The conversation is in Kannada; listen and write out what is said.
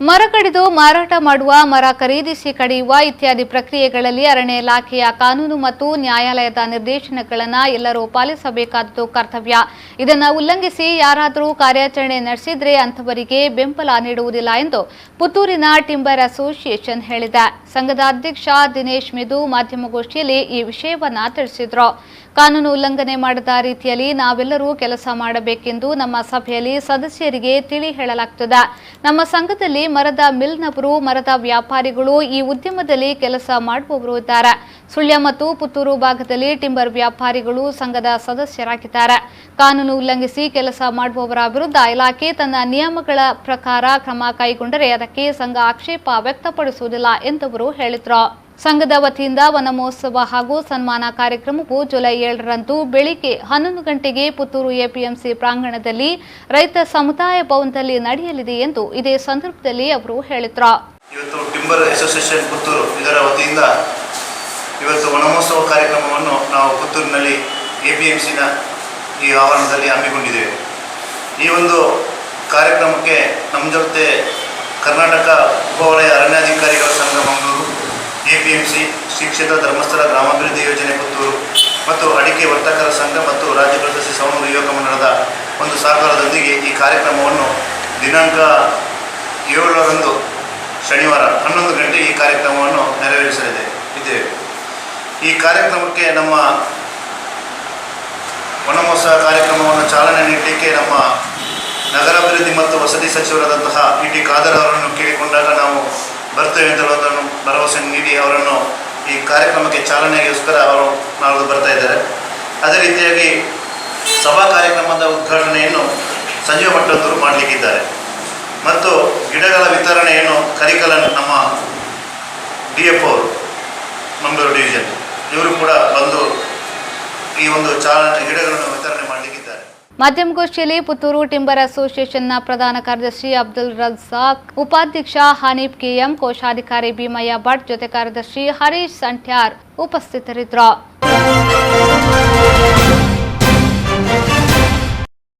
ಮರ ಕಡಿದು ಮಾರಾಟ ಮಾಡುವ, ಮರ ಖರೀದಿಸಿ ಕಡಿಯುವ ಇತ್ಯಾದಿ ಪ್ರಕ್ರಿಯೆಗಳಲ್ಲಿ ಅರಣ್ಯ ಇಲಾಖೆಯ ಕಾನೂನು ಮತ್ತು ನ್ಯಾಯಾಲಯದ ನಿರ್ದೇಶನಗಳನ್ನು ಎಲ್ಲರೂ ಪಾಲಿಸಬೇಕಾದುದು ಕರ್ತವ್ಯ. ಇದನ್ನು ಉಲ್ಲಂಘಿಸಿ ಯಾರಾದರೂ ಕಾರ್ಯಾಚರಣೆ ನಡೆಸಿದರೆ ಅಂತವರಿಗೆ ಬೆಂಬಲ ನೀಡುವುದಿಲ್ಲ ಎಂದು ಪುತ್ತೂರಿನ ಟಿಂಬರ್ ಅಸೋಸಿಯೇಷನ್ ಹೇಳಿದೆ. ಸಂಘದ ಅಧ್ಯಕ್ಷ ದಿನೇಶ್ ಮಿದು ಮಾಧ್ಯಮಗೋಷ್ಠಿಯಲ್ಲಿ ಈ ವಿಷಯವನ್ನು ತಿಳಿಸಿದರು. ಕಾನೂನು ಉಲ್ಲಂಘನೆ ಮಾಡದ ರೀತಿಯಲ್ಲಿ ನಾವೆಲ್ಲರೂ ಕೆಲಸ ಮಾಡಬೇಕೆಂದು ನಮ್ಮ ಸಭೆಯಲ್ಲಿ ಸದಸ್ಯರಿಗೆ ತಿಳಿ ಹೇಳಲಾಗುತ್ತದೆ. ನಮ್ಮ ಸಂಘದಲ್ಲಿ ಮರದ ಮಿಲ್ನವರು, ಮರದ ವ್ಯಾಪಾರಿಗಳು, ಈ ಉದ್ಯಮದಲ್ಲಿ ಕೆಲಸ ಮಾಡುವವರು ಇದ್ದಾರೆ. ಸುಳ್ಯ ಮತ್ತು ಪುತ್ತೂರು ಭಾಗದಲ್ಲಿ ಟಿಂಬರ್ ವ್ಯಾಪಾರಿಗಳು ಸಂಘದ ಸದಸ್ಯರಾಗಿದ್ದಾರೆ. ಕಾನೂನು ಉಲ್ಲಂಘಿಸಿ ಕೆಲಸ ಮಾಡುವವರ ವಿರುದ್ಧ ಇಲಾಖೆ ತನ್ನ ನಿಯಮಗಳ ಪ್ರಕಾರ ಕ್ರಮ ಕೈಗೊಂಡರೆ ಅದಕ್ಕೆ ಸಂಘ ಆಕ್ಷೇಪ ವ್ಯಕ್ತಪಡಿಸುವುದಿಲ್ಲ ಎಂದವರು ಹೇಳಿದರು. ಸಂಘದ ವತಿಯಿಂದ ವನ ಮಹೋತ್ಸವ ಹಾಗೂ ಸನ್ಮಾನ ಕಾರ್ಯಕ್ರಮವು ಜುಲೈ 7ರಂದು ಬೆಳಿಗ್ಗೆ 11 ಗಂಟೆಗೆ ಪುತ್ತೂರು ಎಪಿಎಂಸಿ ಪ್ರಾಂಗಣದಲ್ಲಿ ರೈತ ಸಮುದಾಯ ಭವನದಲ್ಲಿ ನಡೆಯಲಿದೆ ಎಂದು ಇದೇ ಸಂದರ್ಭದಲ್ಲಿ ಅವರು ಹೇಳಿದರು. ಇವತ್ತು ಟಿಂಬರ್ ಅಸೋಸಿಯೇಷನ್ ಪುತ್ತೂರು ಇದರ ವತಿಯಿಂದ ಇವತ್ತು ವನ ಮಹೋತ್ಸವ ಕಾರ್ಯಕ್ರಮವನ್ನು ನಾವು ಪುತ್ತೂರಿನಲ್ಲಿ ಎಪಿಎಂಸಿನ ಈ ಆವರಣದಲ್ಲಿ ಹಮ್ಮಿಕೊಂಡಿದ್ದೇವೆ. ಈ ಒಂದು ಕಾರ್ಯಕ್ರಮಕ್ಕೆ ನಮ್ಮ ಜೊತೆ ಕರ್ನಾಟಕ ಉಪವಲಯ ಅರಣ್ಯಾಧಿಕಾರಿಗಳ ಸಂಘ ಮಂಗಳೂರು, ಎಪಿಎಂಸಿ, ಶ್ರೀ ಕ್ಷೇತ್ರ ಧರ್ಮಸ್ಥಳ ಗ್ರಾಮಾಭಿವೃದ್ಧಿ ಯೋಜನೆ ಪುತ್ತೂರು ಮತ್ತು ಅಡಿಕೆ ವರ್ತಕರ ಸಂಘ ಮತ್ತು ರಾಜ್ಯ ಪ್ರಶಸ್ತಿ ಸವಣೂರು ಯುವಕ ಮಂಡಳದ ಒಂದು ಸಹಕಾರದೊಂದಿಗೆ ಈ ಕಾರ್ಯಕ್ರಮವನ್ನು ದಿನಾಂಕ 7ರಂದು ಶನಿವಾರ 11 ಗಂಟೆ ಈ ಕಾರ್ಯಕ್ರಮವನ್ನು ನೆರವೇರಿಸಲಿದ್ದೇವೆ. ಈ ಕಾರ್ಯಕ್ರಮಕ್ಕೆ ನಮ್ಮ ವನ ಮಹೋತ್ಸವ ಕಾರ್ಯಕ್ರಮವನ್ನು ಚಾಲನೆ ನೀಡಲಿಕ್ಕೆ ನಮ್ಮ ನಗರಾಭಿವೃದ್ಧಿ ಮತ್ತು ವಸತಿ ಸಚಿವರಾದಂತಹ ಟಿ ಖಾದರ್ ಅವರನ್ನು ಕೇಳಿಕೊಂಡಾಗ ನಾವು ಬರ್ತೇವೆ ಅಂತ ಹೇಳೋದನ್ನು ಭರವಸೆ ನೀಡಿ ಅವರನ್ನು ಈ ಕಾರ್ಯಕ್ರಮಕ್ಕೆ ಚಾಲನೆಗೋಸ್ಕರ ಅವರು ನಾಳೆ ಬರ್ತಾ ಇದ್ದಾರೆ. ಅದೇ ರೀತಿಯಾಗಿ ಸಭಾ ಕಾರ್ಯಕ್ರಮದ ಉದ್ಘಾಟನೆಯನ್ನು ಸಂಜೀವ ಭಟ್ಟಂತರು ಮಾಡಲಿಕ್ಕಿದ್ದಾರೆ ಮತ್ತು ಗಿಡಗಳ ವಿತರಣೆಯನ್ನು ಕರಿಕಲನ್ ನಮ್ಮ DF ಅವರು ಮಂಗಳೂರು ಡಿವಿಷನ್ ಇವರು ಕೂಡ ಬಂದು ಈ ಒಂದು ಗಿಡಗಳನ್ನು ವಿತರಣೆ ಮಾಡಲಿಕ್ಕಿದ್ದಾರೆ. ಮಾಧ್ಯಮಗೋಷ್ಠಿಯಲ್ಲಿ ಪುತ್ತೂರು ಟಿಂಬರ್ ಅಸೋಸಿಯೇಷನ್ನ ಪ್ರಧಾನ ಕಾರ್ಯದರ್ಶಿ ಅಬ್ದುಲ್ ರಜಾಕ್, ಉಪಾಧ್ಯಕ್ಷ ಹನೀಫ್ KM, ಕೋಶಾಧಿಕಾರಿ ಭೀಮಯ್ಯ ಭಟ್, ಜೊತೆ ಕಾರ್ಯದರ್ಶಿ ಹರೀಶ್ ಸಂಟ್ಯಾರ್ ಉಪಸ್ಥಿತರಿದ್ದರು.